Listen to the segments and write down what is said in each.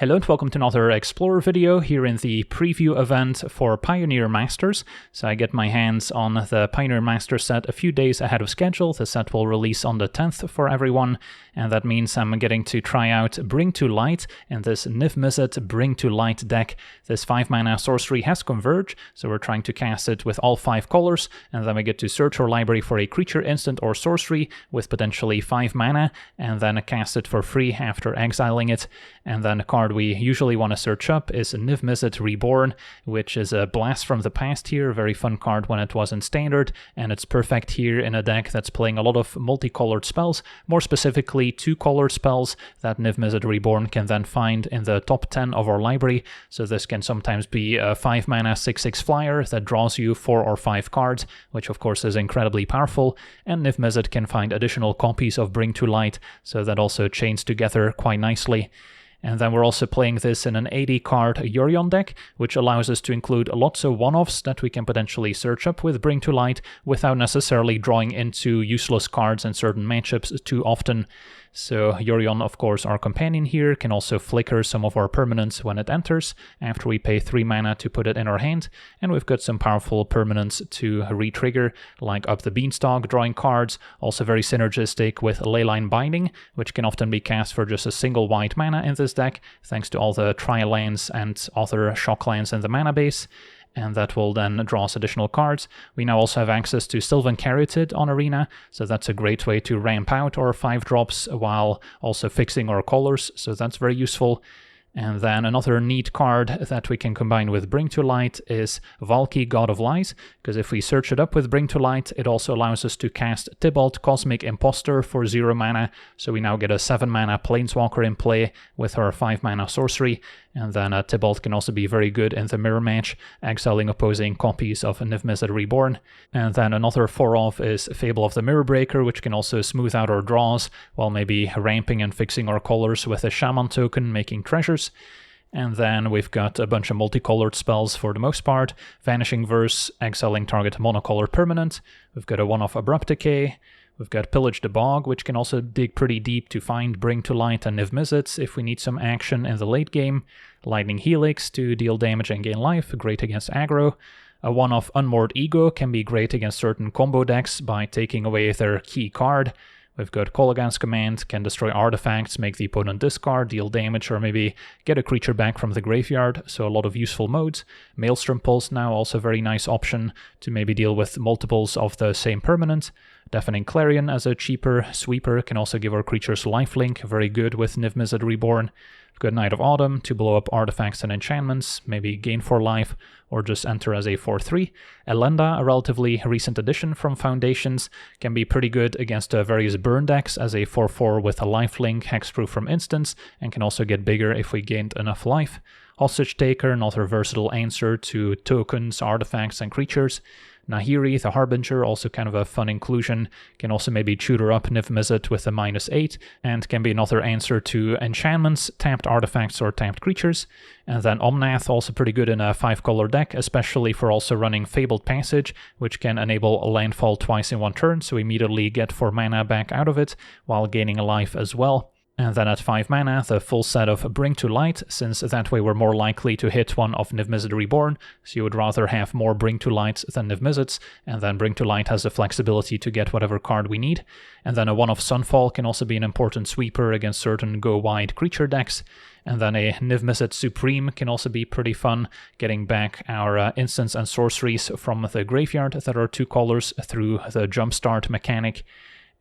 Hello and welcome to another Explorer video here in the preview event for Pioneer Masters. So I get my hands on the Pioneer Master set a few days ahead of schedule. The set will release on the 10th for everyone, and that means I'm getting to try out Bring to Light in this Niv-Mizzet Bring to Light deck. This 5-mana sorcery has Converge, so we're trying to cast it with all 5 colors, and then we get to search our library for a creature, instant, or sorcery with potentially 5 mana, and then cast it for free after exiling it. And then the card we usually want to search up is Niv-Mizzet Reborn, which is a blast from the past here, a very fun card when it was in Standard, and it's perfect here in a deck that's playing a lot of multicolored spells, more specifically 2-color spells that Niv-Mizzet Reborn can then find in the top 10 of our library. So this can sometimes be a 5-mana 6/6 flyer that draws you 4 or 5 cards, which of course is incredibly powerful, and Niv-Mizzet can find additional copies of Bring to Light, so that also chains together quite nicely. And then we're also playing this in an 80-card Yorion deck, which allows us to include lots of one-offs that we can potentially search up with Bring to Light without necessarily drawing into useless cards in certain matchups too often. So Yorion, of course, our companion here, can also flicker some of our permanents when it enters, after we pay 3 mana to put it in our hand, and we've got some powerful permanents to re-trigger, like Up the Beanstalk, drawing cards, also very synergistic with Leyline Binding, which can often be cast for just a single white mana in this deck, thanks to all the tri-lands and other shock lands in the mana base. And that will then draw us additional cards. We now also have access to Sylvan Caryatid on Arena, so that's a great way to ramp out our 5-drops while also fixing our colors, so that's very useful. And then another neat card that we can combine with Bring to Light is Valki, God of Lies, because if we search it up with Bring to Light, it also allows us to cast Tibalt, Cosmic Imposter for 0 mana, so we now get a 7-mana Planeswalker in play with our 5-mana sorcery, and then Tibalt can also be very good in the mirror match, exiling opposing copies of Niv-Mizzet Reborn. And then another 4-off is Fable of the Mirror Breaker, which can also smooth out our draws, while maybe ramping and fixing our colors with a Shaman token, making treasures. And then we've got a bunch of multicolored spells for the most part. Vanishing Verse, exiling target monocolored permanent. We've got a 1-off Abrupt Decay. We've got Pillage the Bog, which can also dig pretty deep to find Bring to Light and Niv-Mizzet if we need some action in the late game. Lightning Helix to deal damage and gain life, great against aggro. A 1-off Unmoored Ego can be great against certain combo decks by taking away their key card. We've got Kolaghan's Command, can destroy artifacts, make the opponent discard, deal damage, or maybe get a creature back from the graveyard, so a lot of useful modes. Maelstrom Pulse now, also a very nice option to maybe deal with multiples of the same permanent. Deafening Clarion as a cheaper sweeper can also give our creatures lifelink, very good with Niv-Mizzet Reborn. We've got Night of Autumn to blow up artifacts and enchantments, maybe gain 4 life, or just enter as a 4/3. Elenda, a relatively recent addition from Foundations, can be pretty good against various burn decks as a 4/4 with a lifelink, hexproof from instants, and can also get bigger if we gained enough life. Hostage Taker, another versatile answer to tokens, artifacts, and creatures. Nahiri, the Harbinger, also kind of a fun inclusion, can also maybe tutor up Niv-Mizzet with a -8, and can be another answer to enchantments, tapped artifacts, or tapped creatures. And then Omnath, also pretty good in a 5-color deck, especially for also running Fabled Passage, which can enable a landfall twice in 1 turn, so immediately get 4 mana back out of it, while gaining a life as well. And then at 5 mana, the full set of Bring to Light, since that way we're more likely to hit one of Niv-Mizzet Reborn, so you would rather have more Bring to Lights than Niv-Mizzets, and then Bring to Light has the flexibility to get whatever card we need. And then a 1-off Sunfall can also be an important sweeper against certain go-wide creature decks. And then a Niv-Mizzet Supreme can also be pretty fun, getting back our instants and sorceries from the graveyard that are 2 colors through the Jumpstart mechanic.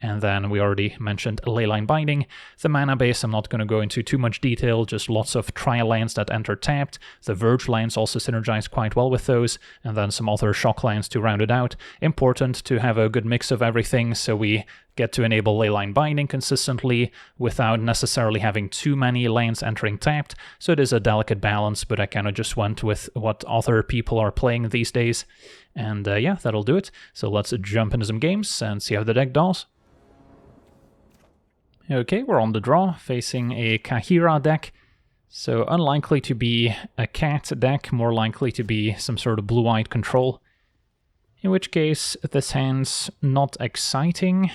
And then we already mentioned Leyline Binding. The mana base, I'm not going to go into too much detail, just lots of tri-lands that enter tapped. The Verge lands also synergize quite well with those, and then some other shock lands to round it out. Important to have a good mix of everything, so we get to enable Leyline Binding consistently without necessarily having too many lands entering tapped, so it is a delicate balance, but I kind of just went with what other people are playing these days. And yeah, that'll do it. So let's jump into some games and see how the deck does. Okay, we're on the draw, facing a Kahira deck, so unlikely to be a cat deck, more likely to be some sort of blue-eyed control. In which case, this hand's not exciting,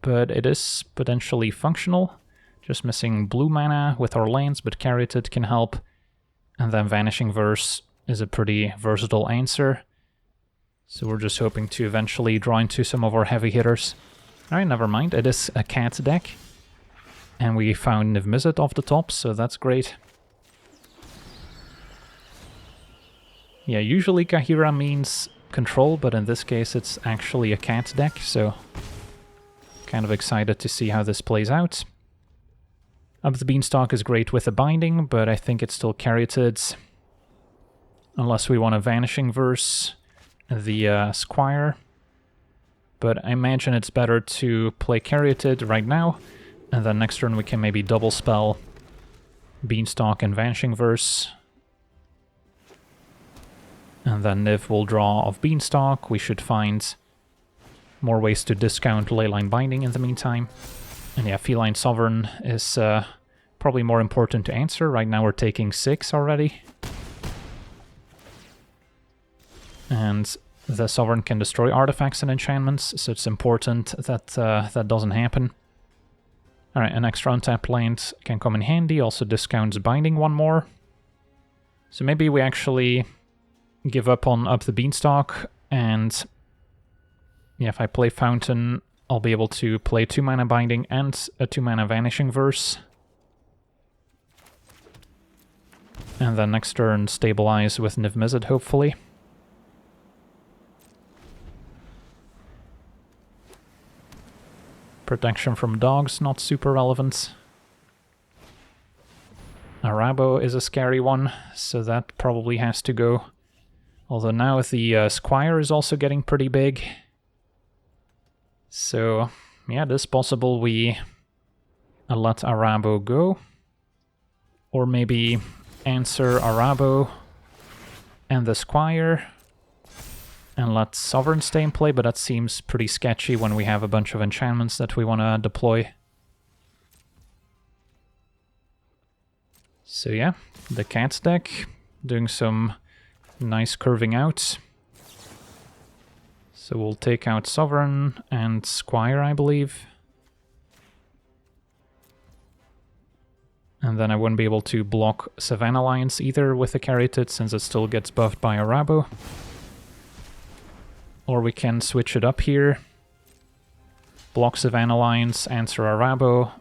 but it is potentially functional. Just missing blue mana with our lands, but Caryatid can help. And then Vanishing Verse is a pretty versatile answer. So we're just hoping to eventually draw into some of our heavy hitters. Alright, never mind. It is a cat deck. And we found Niv-Mizzet off the top, so that's great. Yeah, usually Kahira means control, but in this case it's actually a cat deck, so kind of excited to see how this plays out. Up the Beanstalk is great with the binding, but I think it's still Caryatid. Unless we want a Vanishing Verse the Squire. But I imagine it's better to play Caryatid right now, and then next turn we can maybe double spell Beanstalk and Vanishing Verse. And then Niv will draw off Beanstalk. We should find more ways to discount Leyline Binding in the meantime. And yeah, Feline Sovereign is probably more important to answer. Right now we're taking 6 already. And the Sovereign can destroy artifacts and enchantments, so it's important that that doesn't happen. Alright, an extra untapped land can come in handy, also discounts Binding one more. So maybe we actually give up on Up the Beanstalk, and yeah, if I play Fountain, I'll be able to play 2 mana Binding and a 2 mana Vanishing Verse. And then next turn stabilize with Niv-Mizzet, hopefully. Protection from dogs, not super relevant. Arabo is a scary one, so that probably has to go. Although now the Squire is also getting pretty big. So, yeah, it is possible we let Arabo go. Or maybe answer Arabo and the Squire and let Sovereign stay in play, but that seems pretty sketchy when we have a bunch of enchantments that we want to deploy. So yeah, the Cats deck doing some nice curving out. So we'll take out Sovereign and Squire, I believe. And then I wouldn't be able to block Savannah Alliance either with the Caryatid, since it still gets buffed by Arabo. Or we can switch it up here. Block Savannah Alliance, answer Arabo.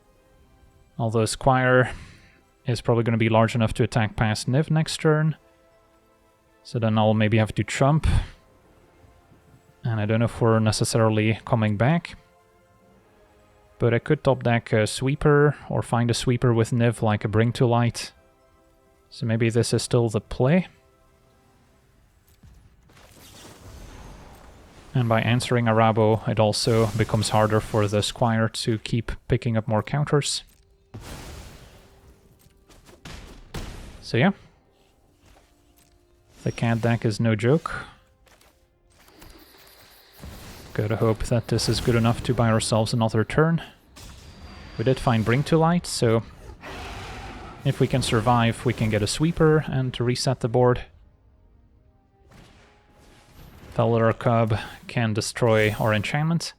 Although Squire is probably going to be large enough to attack past Niv next turn. So then I'll maybe have to chump. And I don't know if we're necessarily coming back. But I could top deck a Sweeper, or find a Sweeper with Niv like a Bring to Light. So maybe this is still the play. And by answering Arabo, it also becomes harder for the Squire to keep picking up more counters. So yeah. The cat deck is no joke. Gotta hope that this is good enough to buy ourselves another turn. We did find Bring to Light, so if we can survive, we can get a Sweeper and to reset the board. Felidar Cub can destroy our enchantment.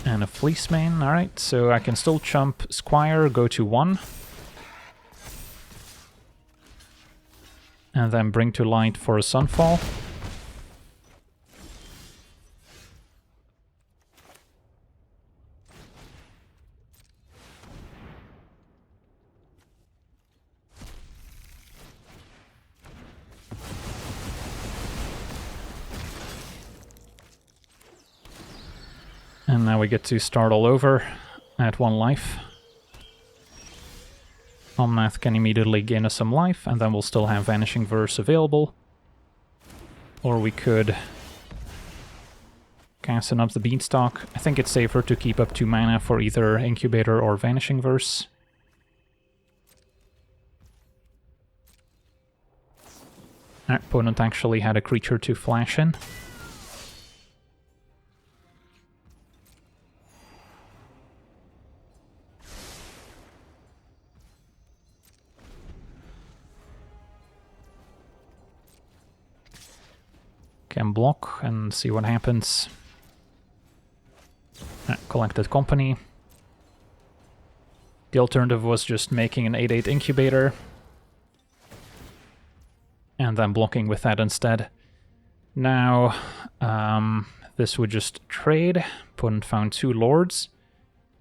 And a Fleeceman, alright, so I can still chump Squire, go to 1. And then Bring to Light for a Sunfall. And now we get to start all over at 1 life. Omnath can immediately gain us some life, and then we'll still have Vanishing Verse available. Or we could cast Up the Beanstalk. I think it's safer to keep up 2 mana for either Incubator or Vanishing Verse. Our opponent actually had a creature to flash in. Can block and see what happens. Collected company. The alternative was just making an 8/8 incubator and then blocking with that instead. Now, this would just trade. Opponent found 2 lords.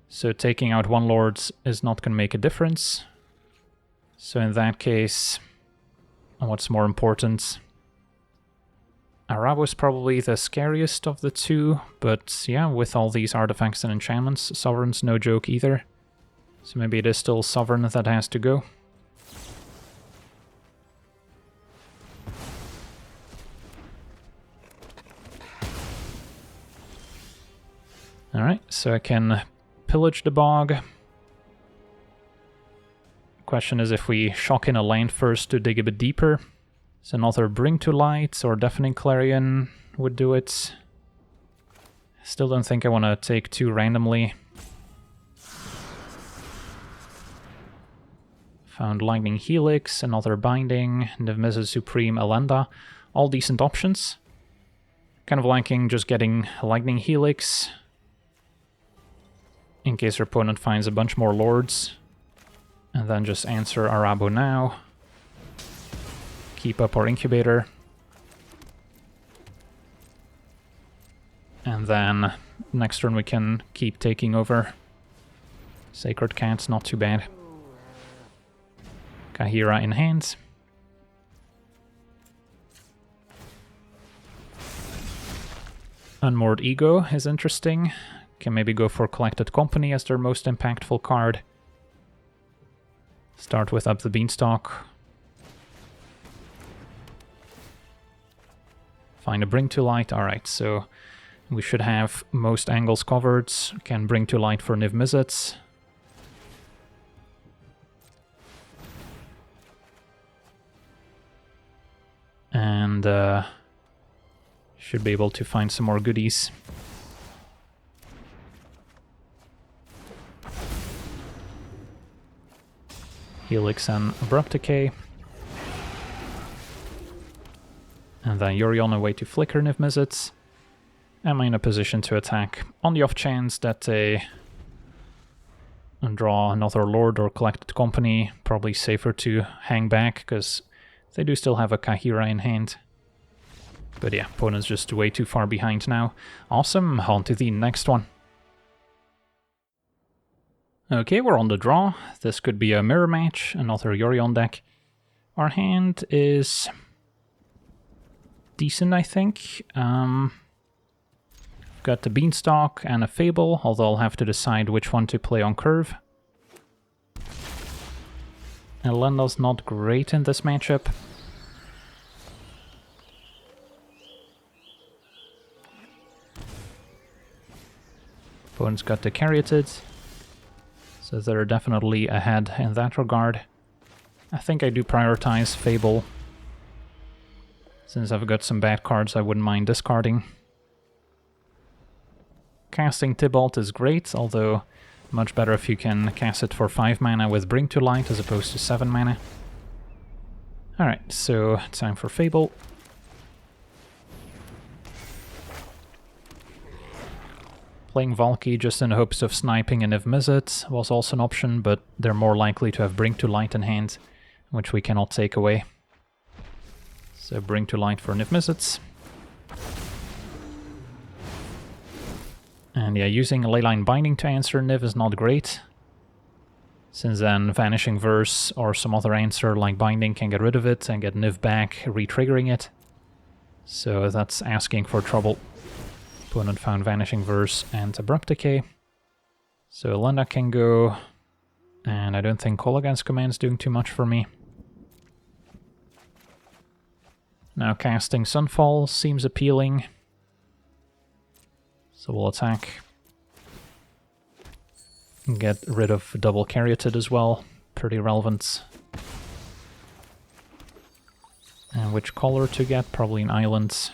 So taking out 1 lord is not going to make a difference. So in that case, what's more important? Arabo is probably the scariest of the 2, but yeah, with all these artifacts and enchantments, Sovereign's no joke either. So maybe it is still Sovereign that has to go. Alright, so I can pillage the bog. Question is if we shock in a land first to dig a bit deeper. So another Bring to Light or Deafening Clarion would do it. Still don't think I want to take 2 randomly. Found Lightning Helix, another Binding, Niv-Mizzet Supreme, Elenda. All decent options. Kind of liking just getting Lightning Helix in case your opponent finds a bunch more lords. And then just answer Arabo now. Keep up our incubator. And then next turn we can keep taking over. Sacred Cat's not too bad. Kahira in hand. Unmoored Ego is interesting. Can maybe go for Collected Company as their most impactful card. Start with Up the Beanstalk. Find a Bring to Light. Alright, so we should have most angles covered. Can Bring to Light for Niv-Mizzet. And should be able to find some more goodies. Helix and Abrupt Decay. And then Yorion away to Flicker Niv-Mizzet. Am I in a position to attack? On the off chance that they draw another Lord or Collected Company, probably safer to hang back, because they do still have a Kahira in hand. But yeah, opponent's just way too far behind now. Awesome, on to the next one. Okay, we're on the draw. This could be a mirror match, another Yorion deck. Our hand is decent, I think. Got the Beanstalk and a Fable, although I'll have to decide which one to play on curve. Elenda's not great in this matchup. Opponent's got the Caryatid. So they're definitely ahead in that regard. I think I do prioritize Fable. Since I've got some bad cards I wouldn't mind discarding. Casting Tybalt is great, although much better if you can cast it for 5 mana with Bring to Light as opposed to 7 mana. Alright, so time for Fable. Playing Valky just in hopes of sniping a Niv-Mizzet was also an option, but they're more likely to have Bring to Light in hand, which we cannot take away. So Bring to Light for Niv-Mizzet. And yeah, using Leyline Binding to answer Niv is not great, since then Vanishing Verse or some other answer like Binding can get rid of it and get Niv back, re-triggering it. So that's asking for trouble. Opponent found Vanishing Verse and Abrupt Decay. So Elenda can go, and I don't think Call Against Command's doing too much for me. Now casting Sunfall seems appealing. So we'll attack. Get rid of double Caryatid as well. Pretty relevant. And which color to get? Probably an island.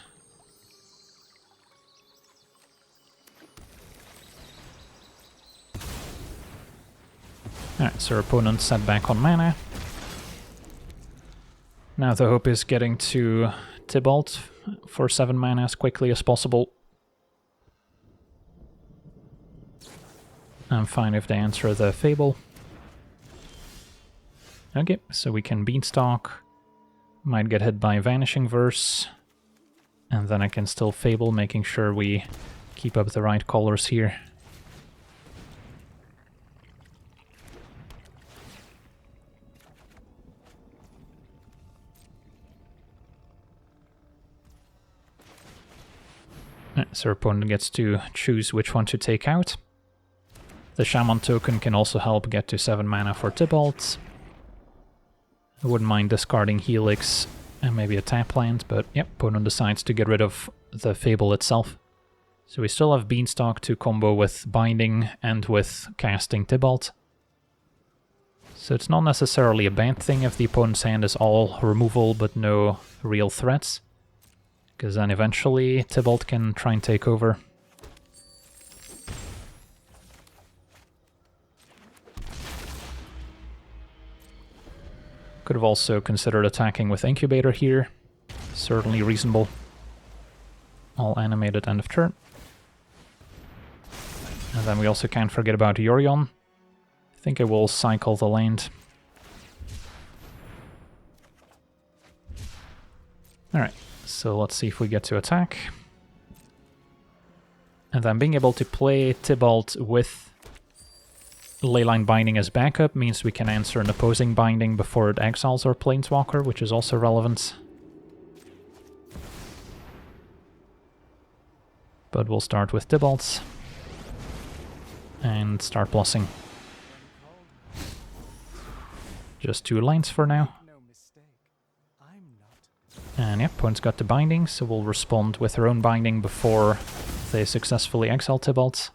Alright, so our opponent set back on mana. Now the hope is getting to Tybalt for 7 mana as quickly as possible. I'm fine if they answer the Fable. Okay, so we can Beanstalk. Might get hit by Vanishing Verse. And then I can still Fable, making sure we keep up the right colors here. So our opponent gets to choose which one to take out. The Shaman token can also help get to 7 mana for Tybalt. I wouldn't mind discarding Helix and maybe a tap land, but yep, opponent decides to get rid of the Fable itself. So we still have Beanstalk to combo with Binding and with casting Tybalt. So it's not necessarily a bad thing if the opponent's hand is all removal but no real threats, because then eventually Tybalt can try and take over. Could have also considered attacking with Incubator here. Certainly reasonable. All animated end of turn. And then we also can't forget about Yorion. I think I will cycle the land. Alright, so let's see if we get to attack. And then being able to play Tybalt with Leyline Binding as backup means we can answer an opposing binding before it exiles our Planeswalker, which is also relevant. But we'll start with Tybalt and start Blossing. Just 2 lines for now. And yep, opponent's got the binding, so we'll respond with their own binding before they successfully exile Tybalt.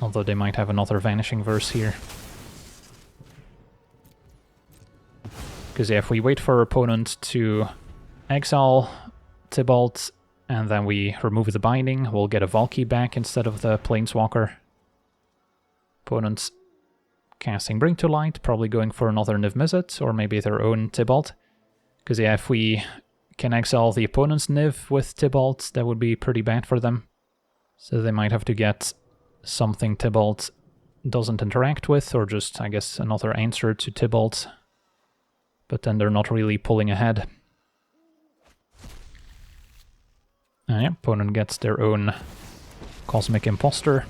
Although they might have another Vanishing Verse here. Because yeah, if we wait for our opponent to exile Tybalt and then we remove the binding, we'll get a Valky back instead of the Planeswalker. Opponent's casting Bring to Light, probably going for another Niv-Mizzet or maybe their own Tybalt. Because yeah, if we can exile the opponent's Niv with Tybalt, that would be pretty bad for them. So they might have to get something Tybalt doesn't interact with, or just, I guess, another answer to Tybalt. But then they're not really pulling ahead. And yeah, opponent gets their own Cosmic Imposter.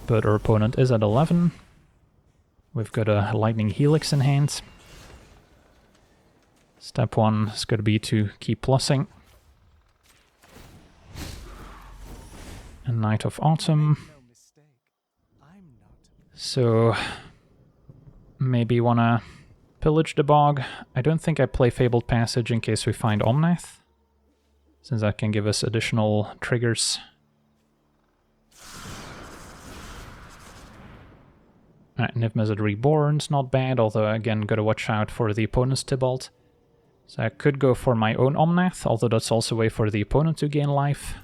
But our opponent is at 11. We've got a Lightning Helix in hand. Step 1 is going to be to keep plussing. A Night of Autumn. So maybe wanna pillage the bog. I don't think I play Fabled Passage in case we find Omnath, since that can give us additional triggers. Niv-Mizzet Reborn's not bad, although again gotta watch out for the opponent's Tybalt. So I could go for my own Omnath, although that's also a way for the opponent to gain life.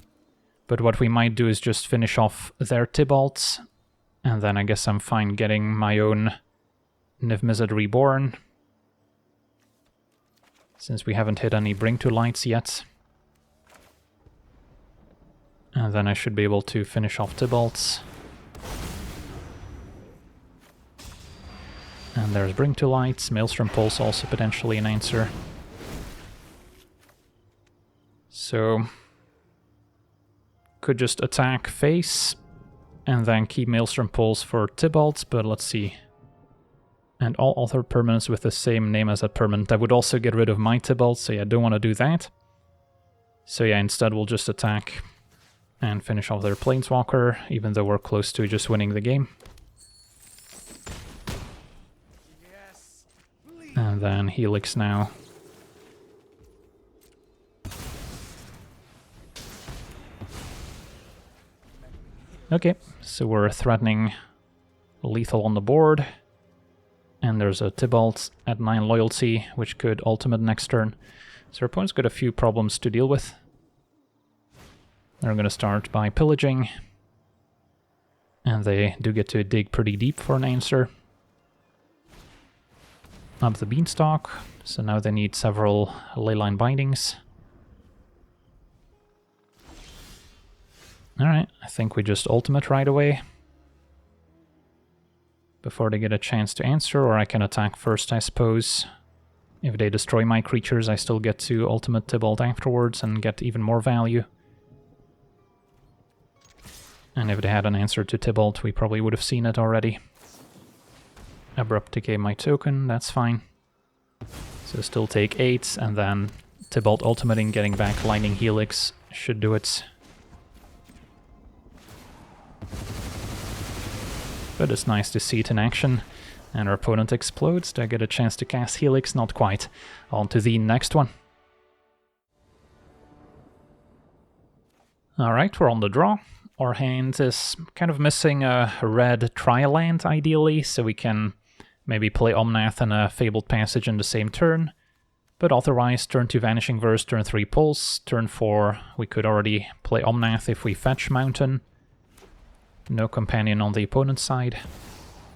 But what we might do is just finish off their Tybalt, and then I guess I'm fine getting my own Niv-Mizzet Reborn, since we haven't hit any Bring to Lights yet. And then I should be able to finish off Tybalt. And there's Bring to Lights, Maelstrom Pulse also potentially an answer. So could just attack face and then keep Maelstrom Pulse for Tybalt, but let's see. And all other permanents with the same name as that permanent. That would also get rid of my Tybalt, so yeah, I don't want to do that. So yeah, instead we'll just attack and finish off their Planeswalker, even though we're close to just winning the game. And then Helix now. Okay, so we're threatening lethal on the board. And there's a Tybalt at 9 loyalty, which could ultimate next turn. So our opponent's got a few problems to deal with. They're going to start by pillaging. And they do get to dig pretty deep for an answer. up the beanstalk, so now they need several leyline bindings. Alright, I think we just ultimate right away. Before they get a chance to answer, or I can attack first, I suppose. If they destroy my creatures, I still get to ultimate Tybalt afterwards and get even more value. And if they had an answer to Tybalt, we probably would have seen it already. Abrupt decay my token, that's fine. So still take 8, and then Tybalt ultimating, getting back Lightning Helix should do it. But it's nice to see it in action. And our opponent explodes. Do I get a chance to cast Helix? Not quite. On to the next one. Alright, we're on the draw. Our hand is kind of missing a red tri-land, ideally, so we can maybe play Omnath and a Fabled Passage in the same turn. But otherwise, turn 2 Vanishing Verse, turn 3 Pulse, turn 4 we could already play Omnath if we fetch Mountain. No companion on the opponent's side.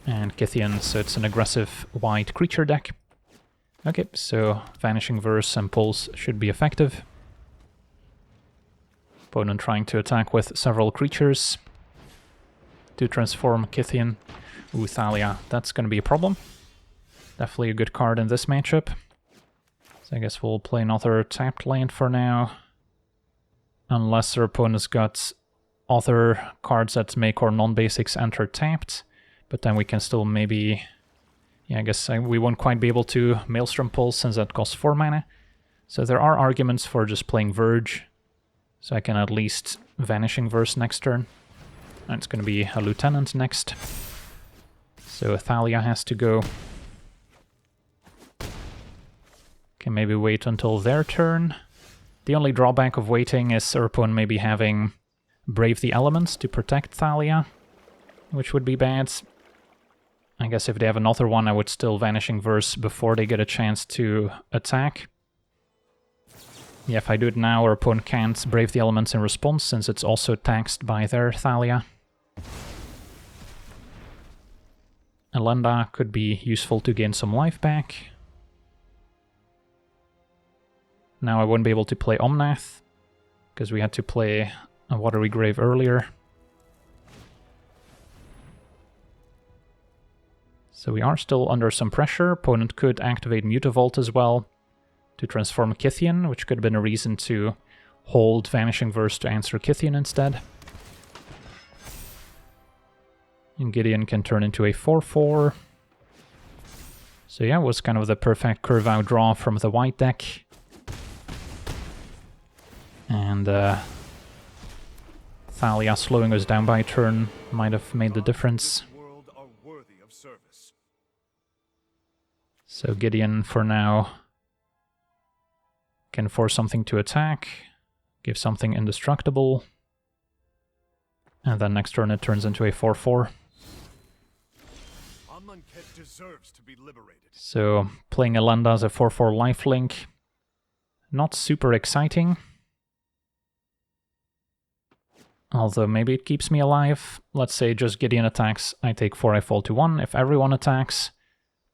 And Kythian, so it's an aggressive white creature deck. Okay, so Vanishing Verse and Pulse should be effective. Opponent trying to attack with several creatures to transform Kythian. Ooh, Thalia, that's going to be a problem. Definitely a good card in this matchup. So I guess we'll play another tapped land for now. Unless our opponent's got other cards that make our non-basics enter tapped. But then we can still maybe... Yeah, I guess we won't quite be able to Maelstrom Pulse since that costs 4 mana. So there are arguments for just playing Verge. So I can at least Vanishing Verse next turn. And it's going to be a Lieutenant next. So Thalia has to go. Can maybe wait until their turn. The only drawback of waiting is our opponent maybe having Brave the Elements to protect Thalia, which would be bad. I guess if they have another one, I would still Vanishing Verse before they get a chance to attack. Yeah, if I do it now, our opponent can't Brave the Elements in response, since it's also taxed by their Thalia. Elenda could be useful to gain some life back. Now I won't be able to play Omnath, because we had to play a Watery Grave earlier. So we are still under some pressure. Opponent could activate Mutavault as well to transform Kythian, which could have been a reason to hold Vanishing Verse to answer Kythian instead. And Gideon can turn into a 4/4. So yeah, it was kind of the perfect curve out draw from the white deck. And Thalia slowing us down by a turn might have made the difference. So Gideon, for now, can force something to attack, give something indestructible, and then next turn it turns into a 4/4. So playing Elenda as a 4/4 lifelink, not super exciting. Although maybe it keeps me alive. Let's say just Gideon attacks, I take 4, I fall to 1. If everyone attacks,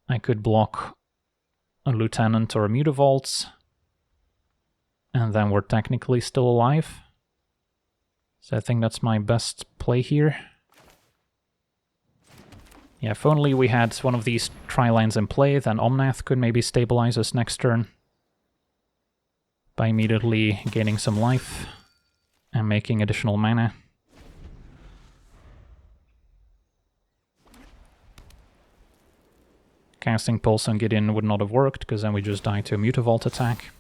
I could block a Lieutenant or a Mutavault, and then we're technically still alive. So I think that's my best play here. Yeah, if only we had one of these tri-lines in play, then Omnath could maybe stabilize us next turn by immediately gaining some life and making additional mana. Casting Pulse on Gideon would not have worked, because then we just die to a Mutavault attack.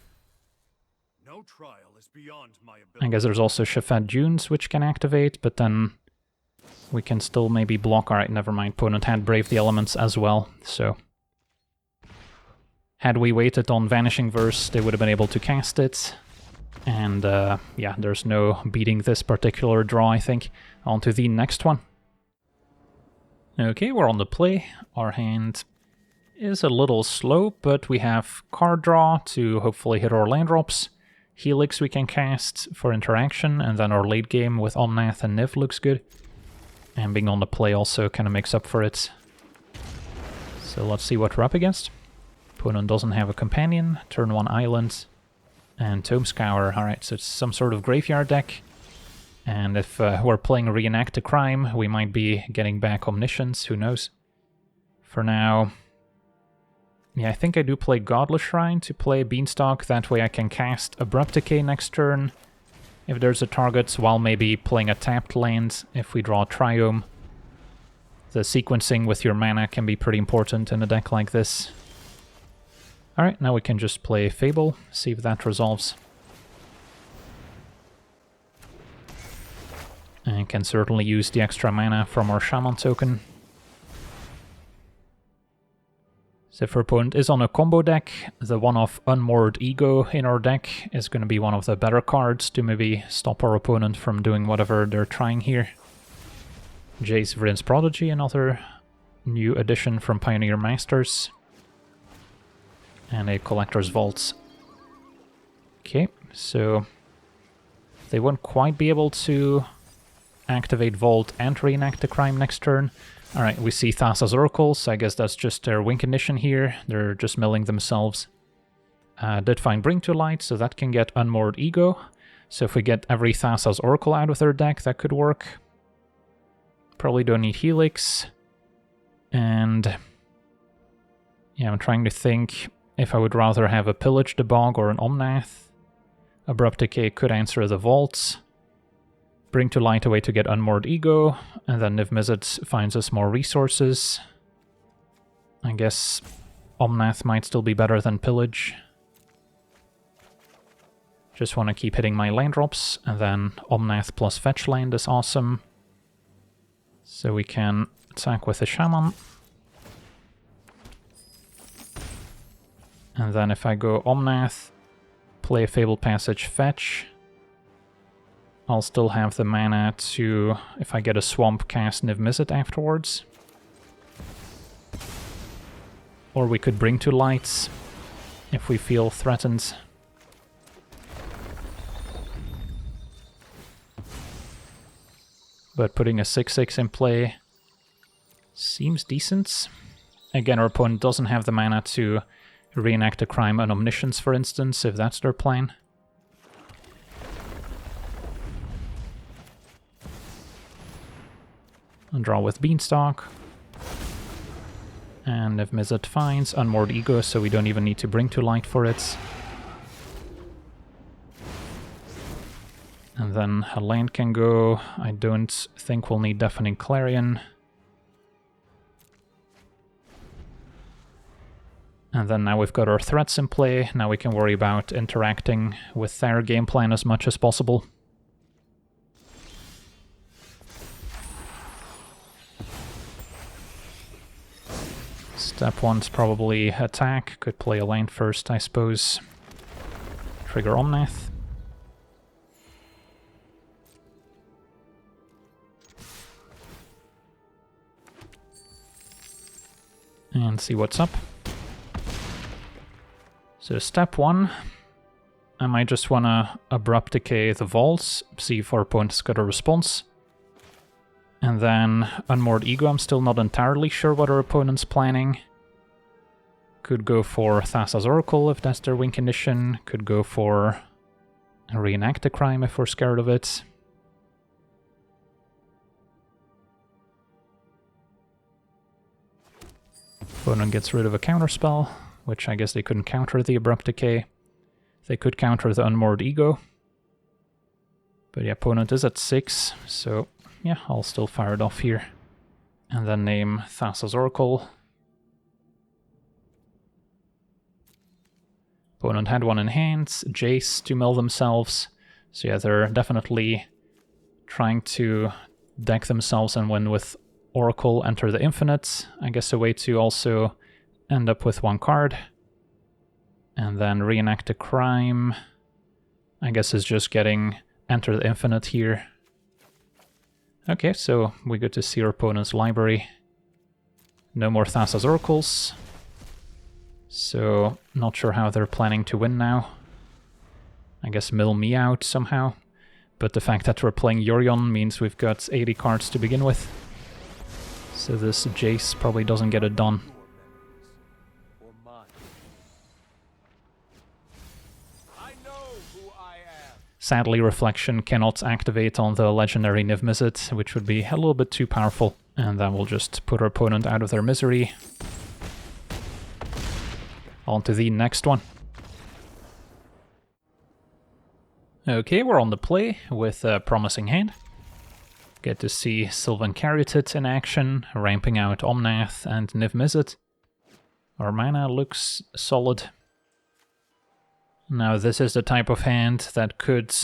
No trial is beyond my ability. I guess there's also Shafat Dunes, which can activate, but then we can still maybe block. Alright, never mind. Opponent had Brave the Elements as well, so... Had we waited on Vanishing Verse, they would have been able to cast it. And yeah, there's no beating this particular draw, I think. On to the next one. Okay, we're on the play. Our hand is a little slow, but we have card draw to hopefully hit our land drops. Helix we can cast for interaction, and then our late game with Omnath and Niv looks good. And being on the play also kind of makes up for it. So let's see what we're up against. Opponent doesn't have a companion, turn 1 island, and Tome Scour. Alright, so it's some sort of graveyard deck. And if we're playing Reenact a Crime, we might be getting back Omniscience, who knows. For now, yeah, I think I do play Godless Shrine to play Beanstalk, that way I can cast Abrupt Decay next turn if there's a target, while maybe playing a tapped land if we draw a Triome. The sequencing with your mana can be pretty important in a deck like this. Alright, now we can just play Fable, see if that resolves. And can certainly use the extra mana from our Shaman token. So if our opponent is on a combo deck, the one of Unmoored Ego in our deck is going to be one of the better cards to maybe stop our opponent from doing whatever they're trying here. Jace Vrin's Prodigy, another new addition from Pioneer Masters. And a Collector's Vault. Okay, so they won't quite be able to activate Vault and Reenact the Crime next turn. Alright, we see Thassa's Oracle, so I guess that's just their win condition here. They're just milling themselves. Did find Bring to Light, so that can get Unmoored Ego. So if we get every Thassa's Oracle out of their deck, that could work. Probably don't need Helix. And yeah, I'm trying to think if I would rather have a Pillage the Bog or an Omnath. Abrupt Decay could answer the Vaults. Bring to Light away to get Unmoored Ego, and then Niv-Mizzet finds us more resources. I guess Omnath might still be better than Pillage. Just want to keep hitting my land drops, and then Omnath plus Fetch Land is awesome. So we can attack with a Shaman. And then if I go Omnath, play a Fabled Passage, Fetch, I'll still have the mana to, if I get a Swamp, cast Niv-Mizzet afterwards. Or we could Bring to Light if we feel threatened. But putting a 6/6 in play seems decent. Again, our opponent doesn't have the mana to Reenact a Crime and Omniscience, for instance, if that's their plan. And draw with Beanstalk. And if Niv-Mizzet finds Unmoored Ego, so we don't even need to Bring to Light for it. And then a land can go. I don't think we'll need Deafening Clarion. And then now we've got our threats in play. Now we can worry about interacting with their game plan as much as possible. Step 1's probably attack. Could play a land first, I suppose. Trigger Omnath. And see what's up. So step 1, I might just want to Abrupt Decay the Vaults, see if our opponent's got a response. And then Unmoored Ego, I'm still not entirely sure what our opponent's planning. Could go for Thassa's Oracle if that's their win condition. Could go for Reenact a Crime if we're scared of it. Opponent gets rid of a counterspell, which I guess they couldn't counter the Abrupt Decay. They could counter the Unmoored Ego. But yeah, opponent is at 6, so yeah, I'll still fire it off here. And then name Thassa's Oracle. Opponent had one in hand, Jace to mill themselves. So yeah, they're definitely trying to deck themselves and win with Oracle, enter the Infinite. I guess a way to also end up with one card. And then Reenact a Crime, I guess is just getting enter the Infinite here. Okay, so we get to see our opponent's library. No more Thassa's Oracles. So, not sure how they're planning to win now. I guess mill me out somehow. But the fact that we're playing Yorion means we've got 80 cards to begin with. So this Jace probably doesn't get it done. Sadly, Reflection cannot activate on the legendary Niv-Mizzet, which would be a little bit too powerful. And that will just put our opponent out of their misery. On to the next one. Okay, we're on the play with a promising hand. Get to see Sylvan Caryatid in action, ramping out Omnath and Niv-Mizzet. Our mana looks solid. Now this is the type of hand that could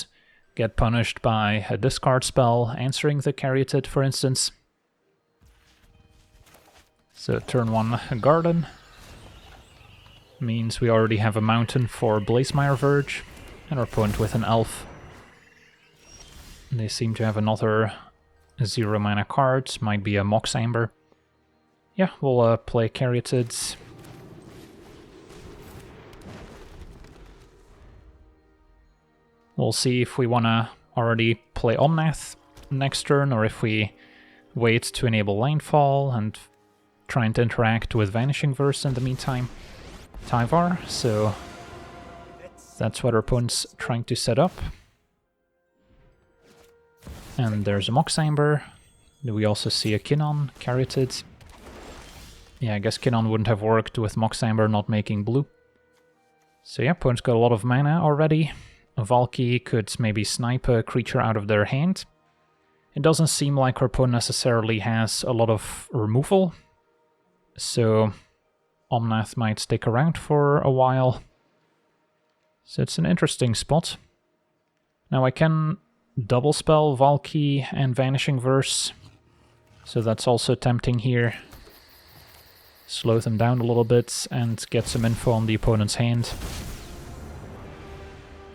get punished by a discard spell, answering the Caryatid, for instance. So turn 1 Garden means we already have a mountain for Blazemire Verge, and our opponent with an elf. They seem to have another 0 mana card, might be a Mox Amber. Yeah, we'll play Caryatids. We'll see if we want to already play Omnath next turn, or if we wait to enable Landfall and try and interact with Vanishing Verse in the meantime. Tyvar, so that's what our opponent's trying to set up. And there's a Mox Amber. Do we also see a Kinnon, Caryatid? Yeah, I guess Kinnon wouldn't have worked with Mox Amber not making blue. So yeah, opponent's got a lot of mana already. Valky could maybe snipe a creature out of their hand. It doesn't seem like our opponent necessarily has a lot of removal, so Omnath might stick around for a while. So it's an interesting spot. Now I can double spell Valky and Vanishing Verse, so that's also tempting here. Slow them down a little bit and get some info on the opponent's hand.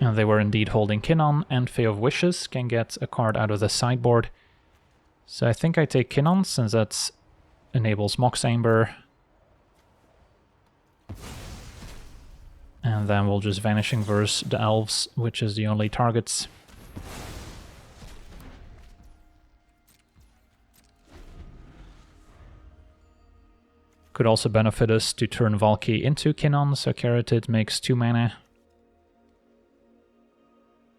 And they were indeed holding Kinnon, and Fae of Wishes can get a card out of the sideboard. So I think I take Kinnon, since that enables Mox Amber. And then we'll just Vanishing Verse the Elves, which is the only target. Could also benefit us to turn Valky into Kinnon, so Caryatid makes 2 mana.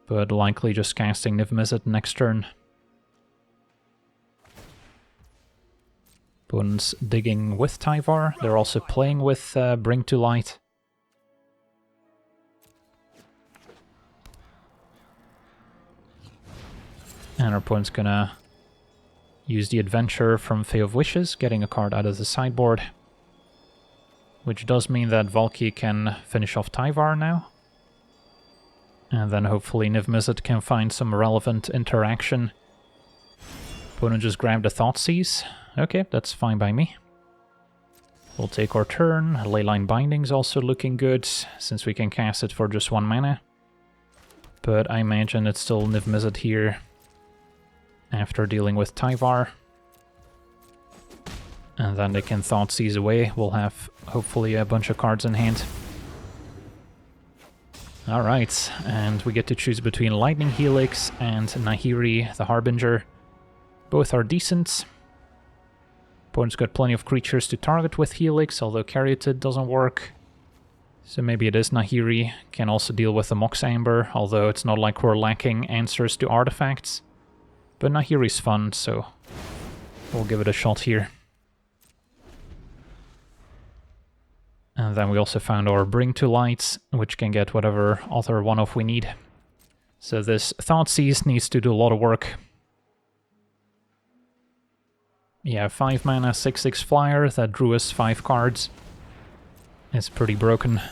But likely just casting Niv-Mizzet next turn. Opponent's digging with Tyvar. They're also playing with Bring to Light. And our opponent's gonna use the Adventure from Fae of Wishes, getting a card out of the sideboard. Which does mean that Valky can finish off Tyvar now. And then hopefully Niv-Mizzet can find some relevant interaction. Opponent just grabbed a Thoughtseize. Okay, that's fine by me. We'll take our turn. Leyline Binding's also looking good, since we can cast it for just 1 mana. But I imagine it's still Niv-Mizzet here after dealing with Tyvar. And then they can Thoughtseize away. We'll have hopefully a bunch of cards in hand. Alright, and we get to choose between Lightning Helix and Nahiri the Harbinger. Both are decent. Opponent's got plenty of creatures to target with Helix, although Caryatid doesn't work. So maybe it is Nahiri. Can also deal with the Mox Amber, although it's not like we're lacking answers to artifacts. But Nahiri's fun, so we'll give it a shot here. And then we also found our Bring to Light, which can get whatever other one-off we need. So this Thoughtseize needs to do a lot of work. Yeah, 5 mana, 6/6 flyer that drew us 5 cards. It's pretty broken.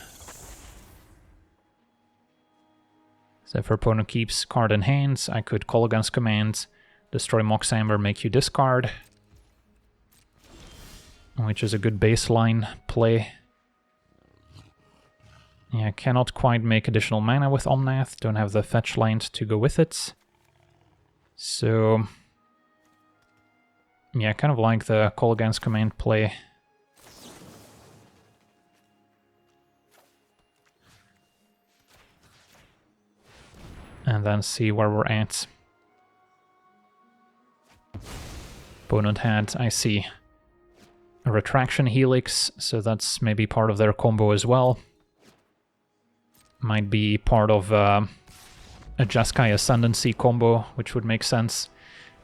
So if our opponent keeps card in hand, I could call against command, destroy Mox Amber, make you discard. Which is a good baseline play. Yeah, cannot quite make additional mana with Omnath, don't have the fetch land to go with it. So yeah, I kind of like the call against command play. And then see where we're at. Opponent had, I see, a Retraction Helix, so that's maybe part of their combo as well. Might be part of a Jeskai Ascendancy combo, which would make sense.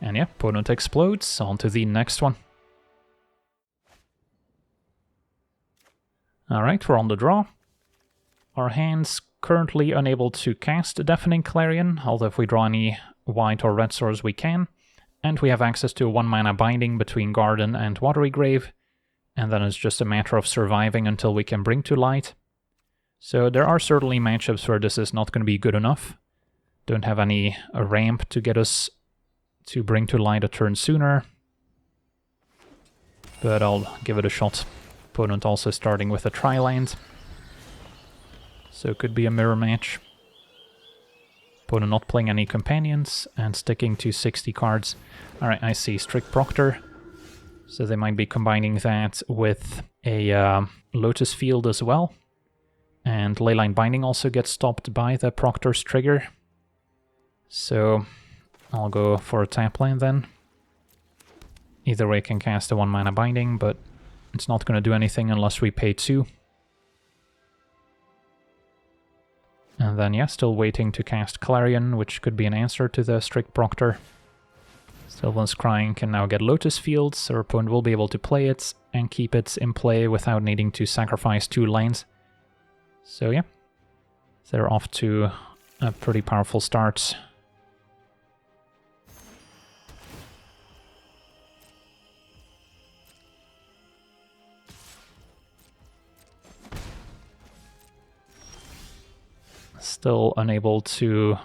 And yeah, opponent explodes. On to the next one. Alright, we're on the draw. Our hand's currently unable to cast Deafening Clarion, although if we draw any white or red swords we can. And we have access to a 1-mana binding between Garden and Watery Grave. And then it's just a matter of surviving until we can Bring to Light. So there are certainly matchups where this is not going to be good enough. Don't have any ramp to get us to Bring to Light a turn sooner. But I'll give it a shot. Opponent also starting with a Tri-land. So it could be a mirror match. Opponent not playing any companions and sticking to 60 cards. Alright, I see Strict Proctor. So they might be combining that with a Lotus Field as well. And Leyline Binding also gets stopped by the Proctor's trigger. So I'll go for a tap land then. Either way I can cast a 1-mana binding, but it's not going to do anything unless we pay 2. And then yeah, still waiting to cast Clarion, which could be an answer to the Strict Proctor. Sylvan's Crying can now get Lotus Fields, so our opponent will be able to play it and keep it in play without needing to sacrifice 2 lands. So yeah, they're off to a pretty powerful start. Still unable to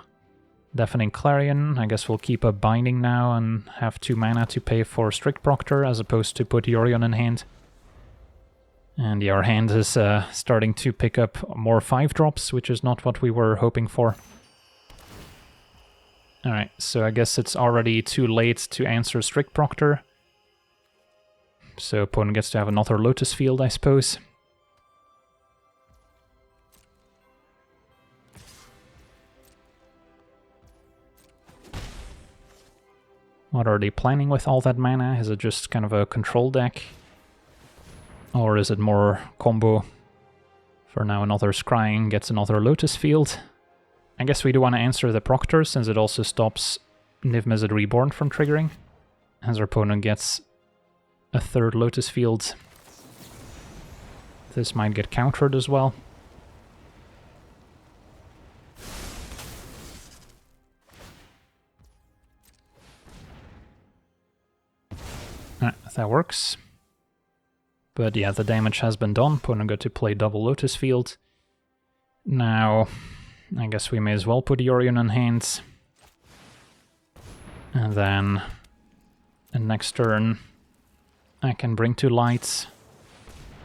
Deafening Clarion. I guess we'll keep a Binding now and have 2 mana to pay for Strict Proctor as opposed to put Yorion in hand. And yeah, our hand is starting to pick up more 5-drops, which is not what we were hoping for. Alright, so I guess it's already too late to answer Strict Proctor. So opponent gets to have another Lotus Field, I suppose. What are they planning with all that mana? Is it just kind of a control deck? Or is it more combo? For now, another Scrying gets another Lotus Field. I guess we do want to answer the Proctor, since it also stops Niv-Mizzet Reborn from triggering. As our opponent gets a 3rd Lotus Field. This might get countered as well. That works. But yeah, the damage has been done. Opponent got to play double Lotus Field. Now, I guess we may as well put Yorion in hand. And then, next turn, I can Bring to Light.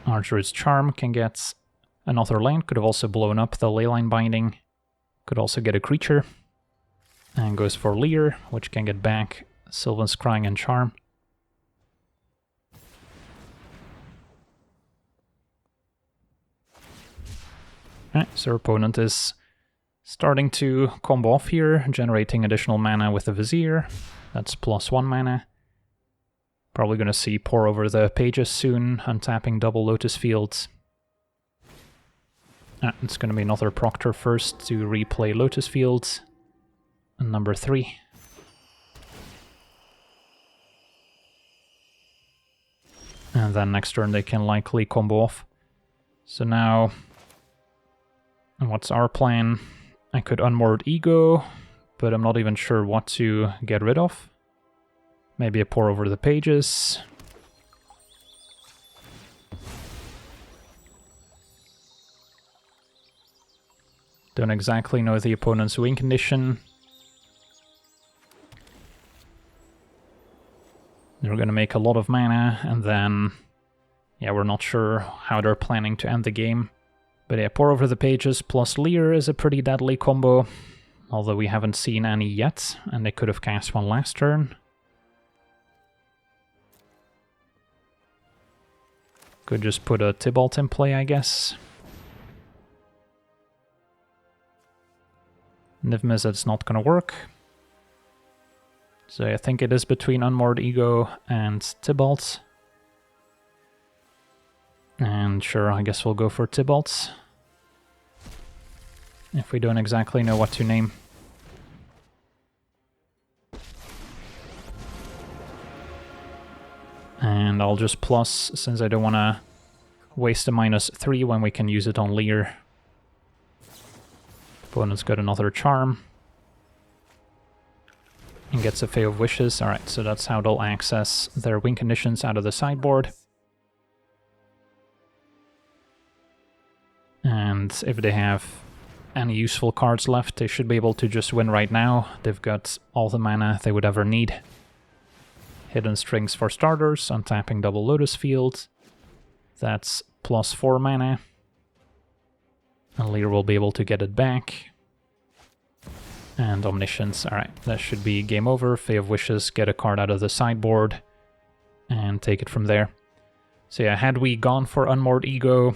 Archer's Charm can get another land. Could have also blown up the Leyline Binding. Could also get a creature. And goes for Leer, which can get back Sylvan's Crying and Charm. Alright, so our opponent is starting to combo off here, generating additional mana with the Vizier. That's +1 mana. Probably going to see Pour Over the Pages soon, untapping double Lotus Fields. It's going to be another Proctor first to replay Lotus Fields. And number 3. And then next turn they can likely combo off. So now, what's our plan? I could Unmoored Ego, but I'm not even sure what to get rid of. Maybe a Pour Over the Pages. Don't exactly know the opponent's win condition. They're going to make a lot of mana, and then, yeah, we're not sure how they're planning to end the game. But yeah, Pour Over the Pages plus Leer is a pretty deadly combo, although we haven't seen any yet, and they could have cast one last turn. Could just put a Tybalt in play, I guess. Niv-Mizzet's not gonna work. So I think it is between Unmoored Ego and Tybalt. And sure, I guess we'll go for Tybalt. If we don't exactly know what to name. And I'll just plus, since I don't want to waste a -3 when we can use it on Lear. Opponent's got another charm. And gets a Fae of Wishes. Alright, so that's how they'll access their win conditions out of the sideboard. And if they have any useful cards left, they should be able to just win right now. They've got all the mana they would ever need. Hidden Strings for starters, untapping double Lotus Field. That's +4 mana. And Lear will be able to get it back. And Omniscience, alright, that should be game over. Fae of Wishes, get a card out of the sideboard, and take it from there. So yeah, had we gone for Unmoored Ego,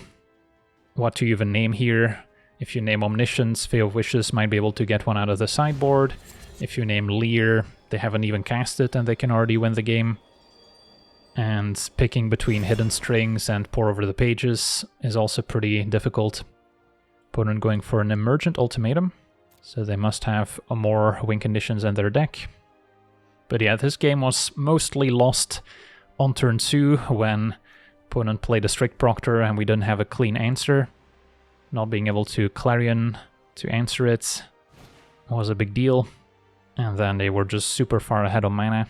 what to even name here? If you name Omniscience, Fae of Wishes might be able to get one out of the sideboard. If you name Lear, they haven't even cast it and they can already win the game. And picking between Hidden Strings and Pore Over the Pages is also pretty difficult. Opponent going for an Emergent Ultimatum, so they must have more win conditions in their deck. But yeah, this game was mostly lost on turn 2 when opponent played a Strict Proctor and we didn't have a clean answer. Not being able to Clarion to answer it was a big deal. And then they were just super far ahead on mana.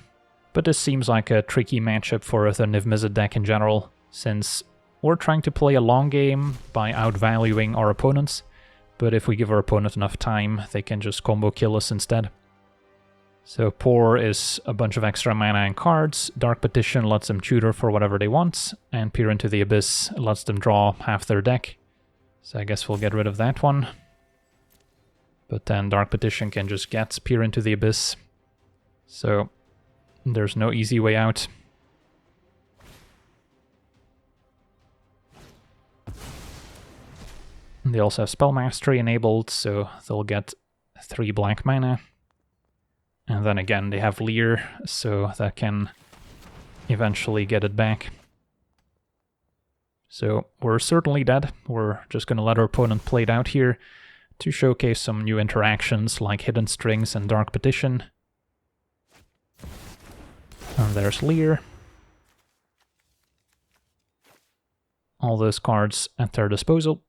But this seems like a tricky matchup for the Niv-Mizzet deck in general, since we're trying to play a long game by outvaluing our opponents, but if we give our opponent enough time, they can just combo kill us instead. So Pore is a bunch of extra mana and cards, Dark Petition lets them tutor for whatever they want, and Peer into the Abyss lets them draw half their deck. So I guess we'll get rid of that one. But then Dark Petition can just get Peer into the Abyss. So there's no easy way out. They also have Spell Mastery enabled, so they'll get 3 black mana. And then again, they have Lear, so that can eventually get it back. So we're certainly dead. We're just going to let our opponent play it out here to showcase some new interactions like Hidden Strings and Dark Petition. And there's Lear. All those cards at their disposal.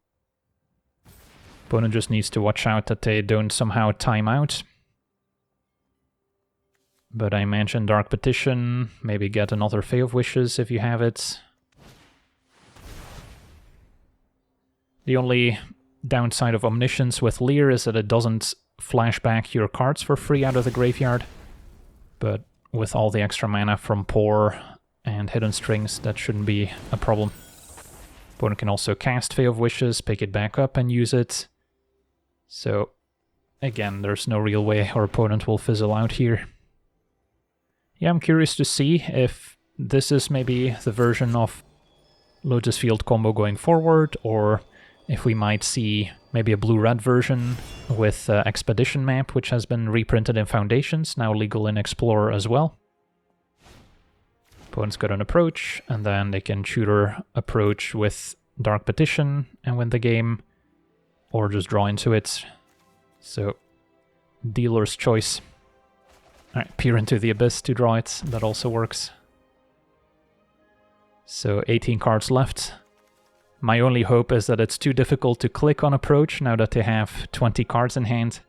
Opponent just needs to watch out that they don't somehow time out. But I mentioned Dark Petition, maybe get another Fae of Wishes if you have it. The only downside of Omniscience with Lear is that it doesn't flash back your cards for free out of the graveyard. But with all the extra mana from Pore and Hidden Strings, that shouldn't be a problem. Opponent can also cast Fae of Wishes, pick it back up and use it. So, again, there's no real way our opponent will fizzle out here. Yeah, I'm curious to see if this is maybe the version of Lotus Field combo going forward, or if we might see maybe a blue-red version with Expedition map, which has been reprinted in Foundations, now legal in Explorer as well. Opponent's got an approach, and then they can tutor approach with Dark Petition and win the game, or just draw into it. So, dealer's choice. Alright, Peer into the Abyss to draw it, that also works. So 18 cards left. My only hope is that it's too difficult to click on approach now that they have 20 cards in hand.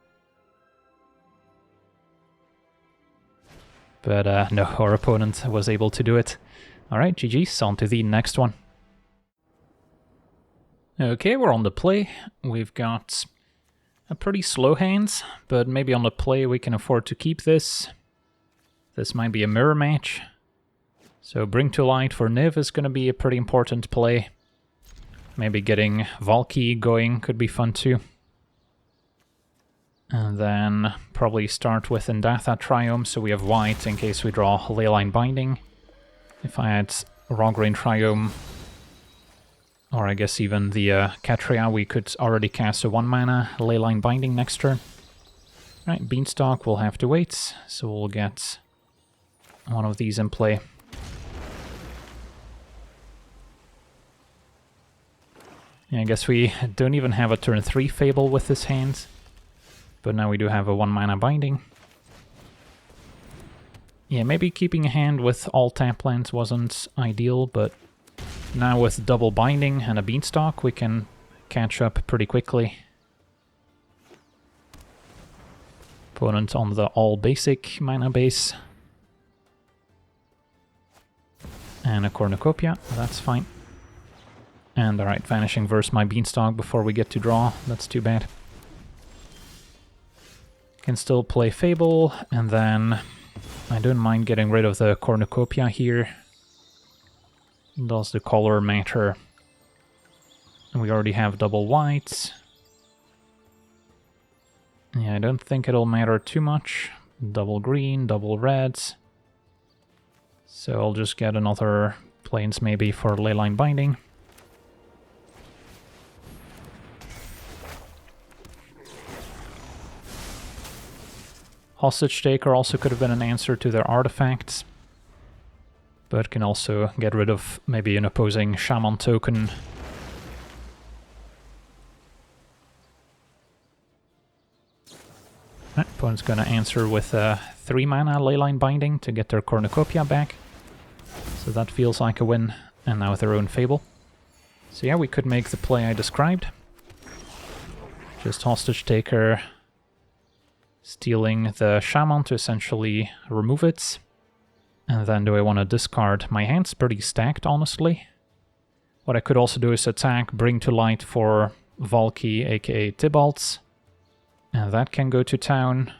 But no, our opponent was able to do it. Alright, GG's, on to the next one. Okay, we're on the play. We've got a pretty slow hand, but maybe on the play we can afford to keep this. This might be a mirror match. So Bring to Light for Niv is going to be a pretty important play. Maybe getting Valky going could be fun too. And then probably start with Indatha Triome, so we have white in case we draw Leyline Binding. If I had Rograine Triome, or I guess even the Catria, we could already cast a 1-mana Leyline Binding next turn. Right, Beanstalk will have to wait, so we'll get one of these in play. Yeah, I guess we don't even have a turn 3 Fable with this hand, but now we do have a 1-mana Binding. Yeah, maybe keeping a hand with all tap lands wasn't ideal, but now with double binding and a beanstalk, we can catch up pretty quickly. Opponent on the all basic mana base. And a cornucopia, that's fine. And alright, vanishing versus my beanstalk before we get to draw, that's too bad. Can still play Fable, and then I don't mind getting rid of the cornucopia here. Does the color matter? And we already have double white. Yeah, I don't think it'll matter too much. Double green, double reds. So I'll just get another plains maybe for leyline binding. Hostage Taker also could have been an answer to their artifacts, but can also get rid of maybe an opposing Shaman token. Opponent's gonna answer with a 3 mana leyline binding to get their cornucopia back. So that feels like a win, and now with their own Fable. So yeah, we could make the play I described. Just Hostage Taker, stealing the Shaman to essentially remove it. And then do I want to discard? My hand's pretty stacked, honestly. What I could also do is attack, bring to light for Valky, aka Tybalt. And that can go to town.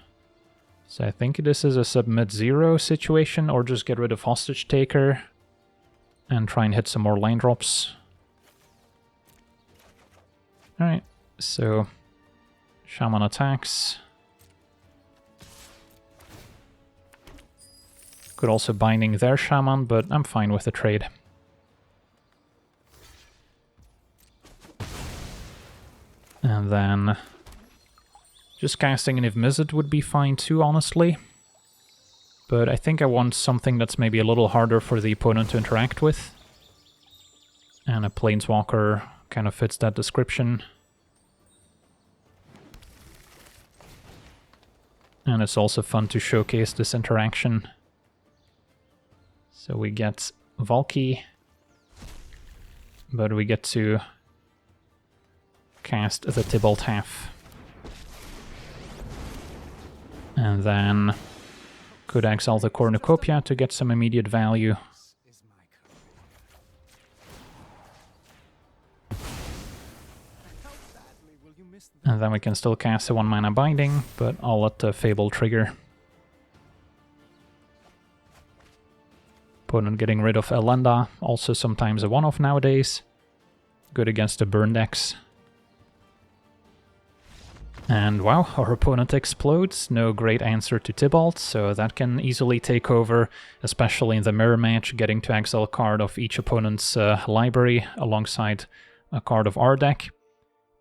So I think this is a submit 0 situation, or just get rid of Hostage Taker and try and hit some more land drops. Alright, so Shaman attacks. Could also binding their Shaman, but I'm fine with the trade. And then just casting a Niv-Mizzet would be fine too, honestly. But I think I want something that's maybe a little harder for the opponent to interact with. And a Planeswalker kind of fits that description. And it's also fun to showcase this interaction. So we get Valky, but we get to cast the Tybalt half. And then could exile the cornucopia to get some immediate value. And then we can still cast a 1 mana binding, but I'll let the Fable trigger. Opponent getting rid of Elenda, also sometimes a one-off nowadays. Good against the burn decks. And wow, our opponent explodes. No great answer to Tybalt, so that can easily take over, especially in the mirror match, getting to exile a card of each opponent's library alongside a card of our deck.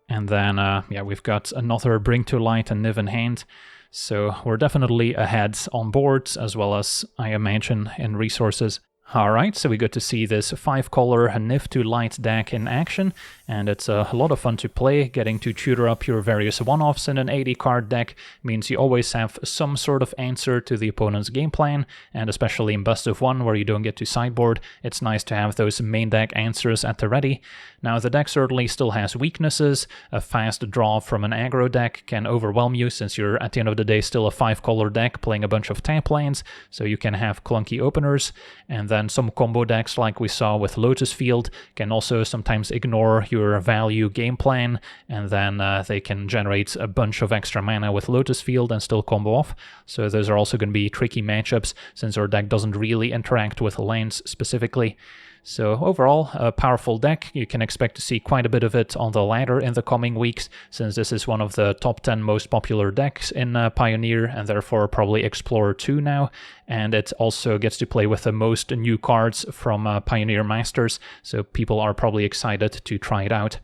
And then, yeah, we've got another Bring to Light and Niv in hand. So we're definitely ahead on boards, as well as, I imagine, in resources. Alright, so we got to see this 5-color Niv to Light deck in action, and it's a lot of fun to play. Getting to tutor up your various one-offs in an 80-card deck means you always have some sort of answer to the opponent's game plan, and especially in Best of 1 where you don't get to sideboard, it's nice to have those main deck answers at the ready. Now the deck certainly still has weaknesses. A fast draw from an aggro deck can overwhelm you, since you're at the end of the day still a 5-color deck playing a bunch of tap lands, so you can have clunky openers, and then some combo decks like we saw with Lotus Field can also sometimes ignore your value game plan, and then they can generate a bunch of extra mana with Lotus Field and still combo off. So those are also going to be tricky matchups, since our deck doesn't really interact with lands specifically. So overall, a powerful deck. You can expect to see quite a bit of it on the ladder in the coming weeks, since this is one of the top 10 most popular decks in Pioneer, and therefore probably Explorer 2 now. And it also gets to play with the most new cards from Pioneer Masters, so people are probably excited to try it out.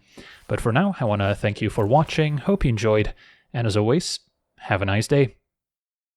But for now, I want to thank you for watching, hope you enjoyed, and as always, have a nice day.